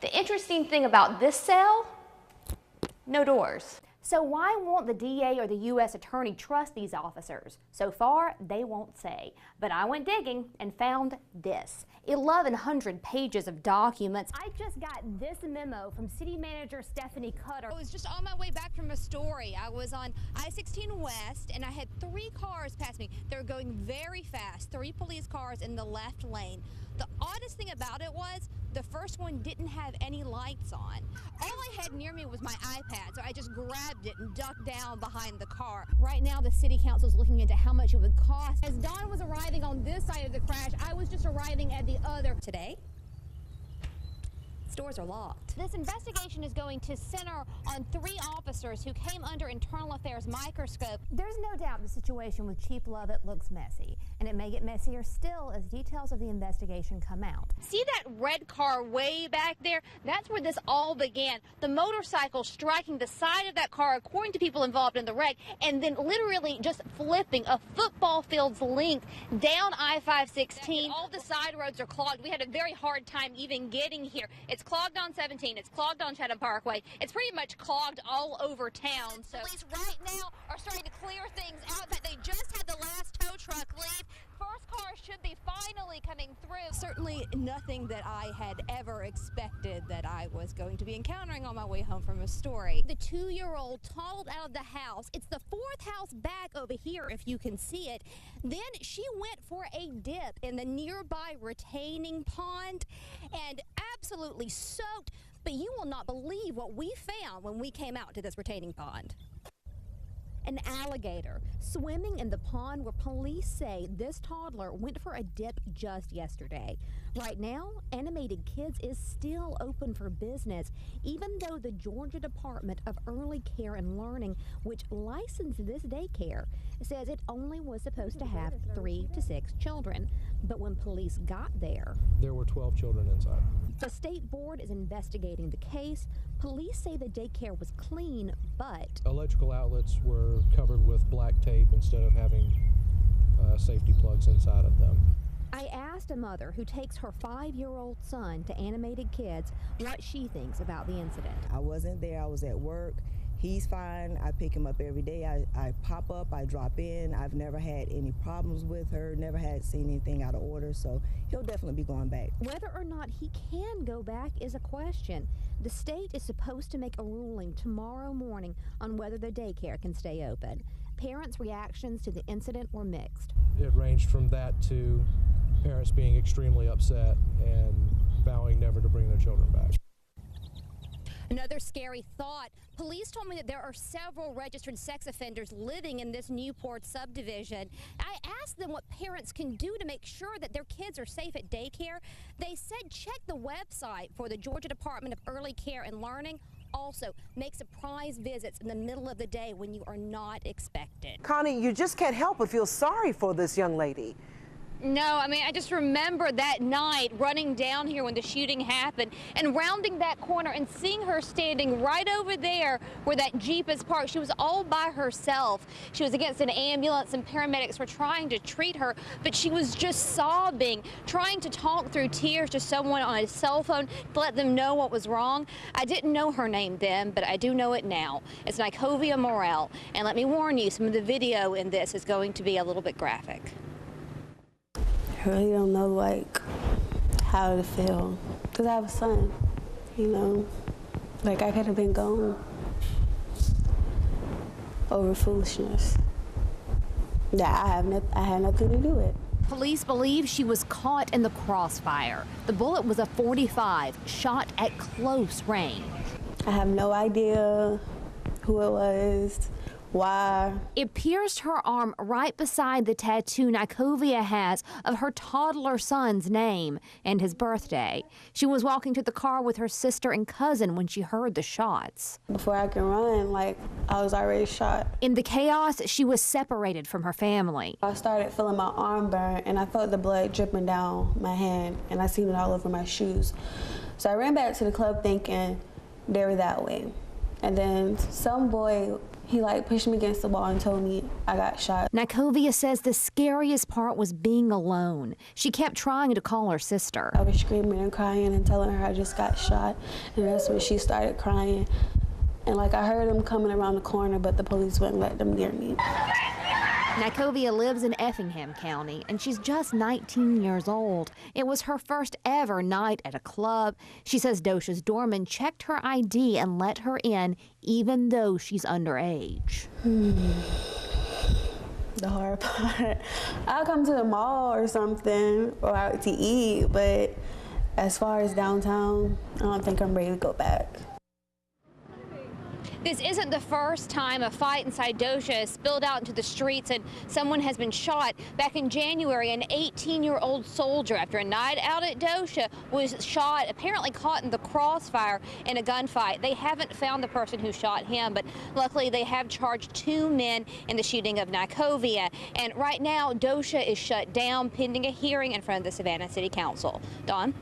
The interesting thing about this cell, no doors. So why won't the DA or the U.S. Attorney trust these officers? So far, they won't say. But I went digging and found this. 1,100 pages of documents. I just got this memo from City Manager Stephanie Cutter. I was just on my way back from a story. I was on I-16 West, and I had 3 cars pass me. They were going very fast, 3 police cars in the left lane. The oddest thing about it was the first one didn't have any lights on. All I had near me was my iPad, so I just grabbed it and ducked down behind the car. Right now, the city council is looking into how much it would cost. As Dawn was arriving on this side of the crash, I was just arriving at the other. Today, stores are locked. This investigation is going to center on 3 officers who came under internal affairs microscope. There's no doubt the situation with Chief Lovett looks messy, and it may get messier still as details of the investigation come out. See that red car way back there? That's where this all began. The motorcycle striking the side of that car, according to people involved in the wreck, and then literally just flipping a football field's length down I-516. All the side roads are clogged. We had a very hard time even getting here. It's clogged on 17. It's clogged on Chatham Parkway. It's pretty much clogged all over town. So police right now are starting to clear things out. But they just had the last tow truck leave. First car should be finally coming through. Certainly nothing that I had ever expected that I was going to be encountering on my way home from a story. The 2-year-old toddled out of the house. It's the 4th house back over here, if you can see it. Then she went for a dip in the nearby retaining pond and absolutely soaked. But you will not believe what we found when we came out to this retaining pond. An alligator swimming in the pond where police say this toddler went for a dip just yesterday. Right now, Animated Kids is still open for business, even though the Georgia Department of Early Care and Learning, which licensed this daycare, says it only was supposed to have 3 to 6 children. But when police got there were 12 children inside. The state board is investigating the case. Police say the daycare was clean, but Electrical outlets were covered with black tape instead of having safety plugs inside of them. I asked a mother who takes her 5-year-old son to Animated Kids what she thinks about the incident. I wasn't there. I was at work. He's fine. I pick him up every day. I pop up, I drop in. I've never had any problems with her, never had seen anything out of order, so he'll definitely be going back. Whether or not he can go back is a question. The state is supposed to make a ruling tomorrow morning on whether the daycare can stay open. Parents' reactions to the incident were mixed. It ranged from that to parents being extremely upset and vowing never to bring their children back. Another scary thought. Police told me that there are several registered sex offenders living in this Newport subdivision. I asked them what parents can do to make sure that their kids are safe at daycare. They said check the website for the Georgia Department of Early Care and Learning. Also, make surprise visits in the middle of the day when you are not expected. Connie, you just can't help but feel sorry for this young lady. No, I mean, I just remember that night running down here when the shooting happened and rounding that corner and seeing her standing right over there where that Jeep is parked. She was all by herself. She was against an ambulance and paramedics were trying to treat her, but she was just sobbing, trying to talk through tears to someone on a cell phone to let them know what was wrong. I didn't know her name then, but I do know it now. It's Nicovia Morel. And let me warn you, some of the video in this is going to be a little bit graphic. I really don't know, like, how to feel. Because I have a son, you know. Like, I could have been gone over foolishness that I had nothing to do with. Police believe she was caught in the crossfire. The bullet was a .45, shot at close range. I have no idea who it was, why. It pierced her arm right beside the tattoo Nicovia has of her toddler son's name and his birthday. She was walking to the car with her sister and cousin when she heard the shots. Before I could run, like, I was already shot. In the chaos, she was separated from her family. I started feeling my arm burn, and I felt the blood dripping down my hand, and I seen it all over my shoes. So I ran back to the club thinking they were that way. And then some boy, He like pushed me against the wall and told me I got shot. Nykovia says the scariest part was being alone. She kept trying to call her sister. I was screaming and crying and telling her I just got shot, and that's when she started crying. And like I heard them coming around the corner, but the police wouldn't let them near me. Nykovia lives in Effingham County, and she's just 19 years old. It was her first ever night at a club. She says Dosha's doorman checked her ID and let her in, even though she's underage. The hard part. I'll come to the mall or something, or out to eat, but as far as downtown, I don't think I'm ready to go back. This isn't the first time a fight inside Dosha has spilled out into the streets and someone has been shot. Back in January, an 18-year-old soldier, after a night out at Dosha, was shot, apparently caught in the crossfire in a gunfight. They haven't found the person who shot him, but luckily they have charged 2 men in the shooting of Nykovia. And right now, Dosha is shut down pending a hearing in front of the Savannah City Council. Dawn?